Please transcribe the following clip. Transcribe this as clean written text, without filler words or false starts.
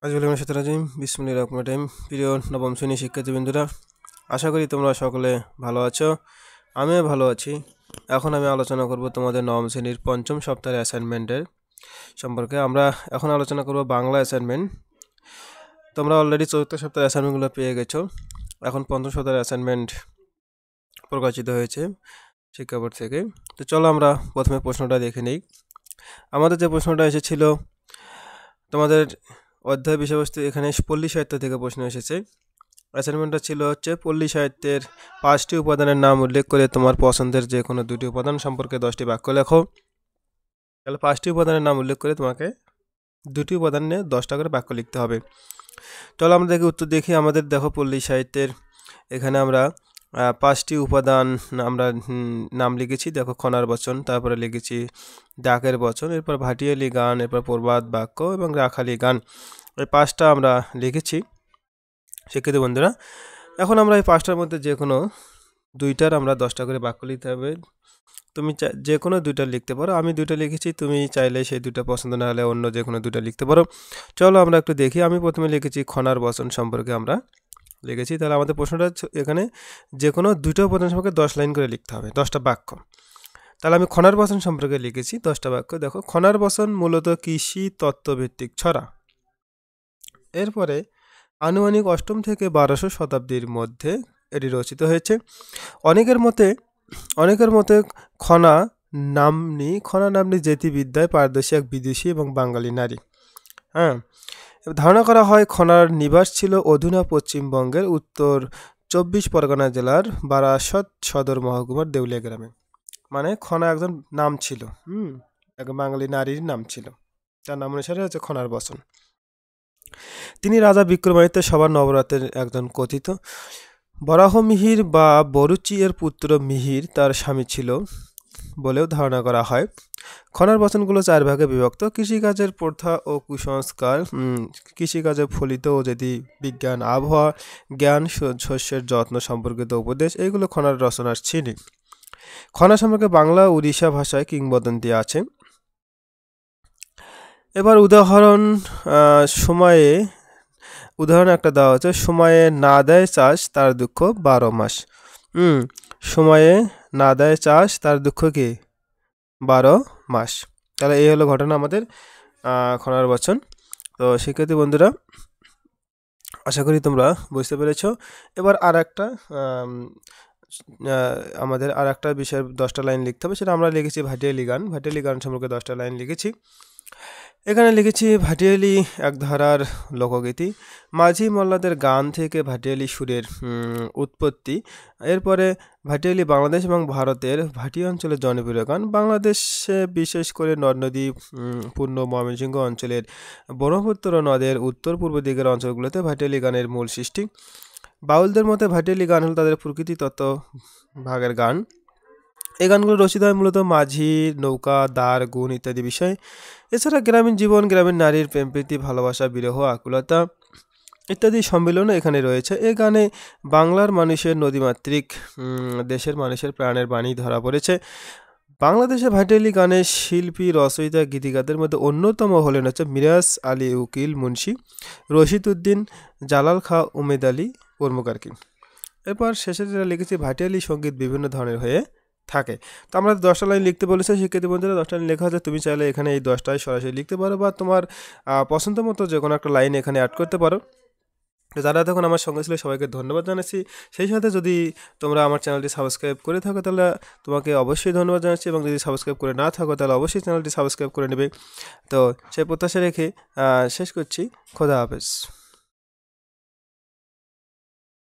আজকাল বিসমুল্লাহির রহমানির রহিম। প্রিয় নবম শ্রেণীর শিক্ষার্থীবৃন্দরা, আশা করি তোমরা সকলে ভালো আছো। আমিও ভালো আছি। এখন আমি আলোচনা করব তোমাদের নবম শ্রেণীর পঞ্চম সপ্তাহের অ্যাসাইনমেন্টের সম্পর্কে। আমরা এখন আলোচনা করব বাংলা অ্যাসাইনমেন্ট। তোমরা অলরেডি চতুর্থ সপ্তাহের অ্যাসাইনমেন্টগুলো পেয়ে গেছো। এখন পঞ্চম সপ্তাহের অ্যাসাইনমেন্ট প্রকাশিত হয়েছে শিক্ষা বোর্ড থেকে। তো চলো আমরা প্রথমে প্রশ্নটা দেখে নিই। আমাদের যে প্রশ্নটা এসেছিল, তোমাদের অধ্যায় বিষয়বস্তু এখানে পল্লী সাহিত্য থেকে প্রশ্ন এসেছে। অ্যাসাইনমেন্টটা ছিল হচ্ছে পল্লী সাহিত্যের 5টি উপাদানের নাম উল্লেখ করে তোমার পছন্দের যে কোনো 2টি উপাদান সম্পর্কে 10টি বাক্য লেখো। তাহলে 5টি উপাদানের নাম উল্লেখ করে তোমাকে 2টি উপাদান নিয়ে 10টা করে বাক্য লিখতে হবে। চলো আমরা উত্তর দেখি। আমাদের দেখো পল্লী সাহিত্যের এখানে আমরা 5টি উপাদান আমরা নাম লিখেছি। দেখো খনার বচন, তারপরে লিখেছি ডাকের বচন, এরপর ভাটিয়ালি গান, এরপর প্রবাদ বাক্য এবং রাখালি গান। এই 5টা আমরা লিখেছি শিক্ষার্থী বন্ধুরা। এখন আমরা এই 5টার মধ্যে যে কোনো 2টার আমরা 10টা করে বাক্য লিখতে হবে। তুমি যে কোনো 2টা লিখতে পারো। আমি 2টা লিখেছি, তুমি চাইলে সেই 2টা পছন্দ না হলে অন্য যে কোনো 2টা লিখতে পারো। চলো আমরা একটু দেখি। আমি প্রথমে লিখেছি খনার বচন সম্পর্কে আমরা লিখেছি। তাহলে আমাদের প্রশ্নটা এখানে যে কোনো 2টা উপাদান সম্পর্কে 10 লাইন করে লিখতে হবে, 10টা বাক্য। তাহলে আমি খনার বচন সম্পর্কে লিখেছি 10টা বাক্য। দেখো, খনার বচন মূলত কৃষি তত্ত্বভিত্তিক ছড়া। এরপরে আনুমানিক 8ম থেকে 1200 শতাব্দীর মধ্যে এটি রচিত হয়েছে। অনেকের মতে খনা নামনি জ্যোতির্বিদ্যায় পারদর্শী এক বিদেশি এবং বাঙালি নারী। ধারণা করা হয় খনার নিবাস ছিল অধুনা পশ্চিমবঙ্গের উত্তর 24 পরগনা জেলার বারাসত সদর মহকুমার দেউলিয়া গ্রামে। মানে খনা একজন নাম ছিল, এক বাঙালি নারীর নাম ছিল, তার নাম অনুসারে হচ্ছে খনার বচন। তিনি রাজা বিক্রমাদিত্যের সবার নবরত্নের একজন কথিত। বরাহমিহির বা বরুচি এর পুত্র মিহির তার স্বামী ছিল বলেও ধারণা করা হয়। খনার বচনগুলো 4 ভাগে বিভক্ত: কৃষিকাজের প্রথা ও কুসংস্কার, কৃষিকাজে ফলিত ও যদি বিজ্ঞান, আবহাওয়া জ্ঞান, শস্যের যত্ন সম্পর্কিত উপদেশ, এইগুলো খনার রচনার ছিনি। খনা সম্পর্কে বাংলা উড়িষ্যা ভাষায় কিংবদন্তি আছে। এবার উদাহরণ একটা দেওয়া হচ্ছে: সময়ে না দেয় চাষ তার দুঃখ 12 মাস। সময়ে না দেয় চাষ তার দুঃখ কি 12 মাস। তাহলে এই হলো ঘটনা আমাদের খনার বচন। তো শিক্ষার্থী বন্ধুরা, আশা করি তোমরা বুঝতে পেরেছ। এবার আমাদের আর একটা বিষয়ের 10টা লাইন লিখতে হবে। সেটা আমরা লিখেছি ভাটিয়ালি গান। ভাটিয়ালি গান সম্পর্কে 10টা লাইন লিখেছি। এখানে লিখেছি ভাটিয়ালি এক ধারার লোকগীতি। মাঝি মোল্লাদের গান থেকে ভাটিয়ালি সুরের উৎপত্তি। এরপরে ভাটিয়ালি বাংলাদেশ এবং ভারতের ভাটিয়া অঞ্চলের জনপ্রিয় গান। বাংলাদেশে বিশেষ করে নদী পূর্ণ ময়মনসিংহ অঞ্চলের ব্রহ্মপুত্র নদের উত্তর পূর্ব দিকের অঞ্চলগুলোতে ভাটিয়ালি গানের মূল সৃষ্টি। বাউলদের মতে ভাটিয়ালি গান হল তাদের প্রকৃতি তত্ত্ব ভাগের গান। এই গানগুলো রচিত হয় মূলত মাঝি, নৌকা, দ্বার, গুণ ইত্যাদি বিষয়। এছাড়া গ্রামীণ জীবন, গ্রামীণ নারীর প্রেমপ্রীতি, ভালোবাসা, বিরহ, আকুলতা ইত্যাদি সম্মিলনও এখানে রয়েছে। এই গানে বাংলার মানুষের নদীমাতৃক দেশের মানুষের প্রাণের বাণী ধরা পড়েছে। বাংলাদেশে ভাটিয়ালি গানের শিল্পী, রচয়িতা, গীতিকারদের মধ্যে অন্যতম হলেন হচ্ছে মিরাজ আলী উকিল মুন্সি, রশিদ উদ্দিন, জালাল খাঁ, উমেদ আলী প্রমুখ আর কি। এরপর শেষে যেটা লিখেছি, ভাটিয়ালি সঙ্গীত বিভিন্ন ধরনের হয়ে থাকে। তো আমরা 10টা লাইন লিখতে বলেছি শিক্ষার্থী বন্ধুরা। 10টা লাইন লেখা আছে। তুমি চাইলে এখানে এই 10টায় সরাসরি লিখতে পারো বা তোমার পছন্দ মতো যে কোনো একটা লাইন এখানে অ্যাড করতে পারো। যারা তখন আমার সঙ্গে ছিল সবাইকে ধন্যবাদ জানাচ্ছি। সেই সাথে যদি তোমরা আমার চ্যানেলটি সাবস্ক্রাইব করে থাকো তাহলে তোমাকে অবশ্যই ধন্যবাদ জানাচ্ছি, এবং যদি সাবস্ক্রাইব করে না থাকো তাহলে অবশ্যই চ্যানেলটি সাবস্ক্রাইব করে নেবে। তো সেই প্রত্যাশা রেখে শেষ করছি। খোদা হাফেজ।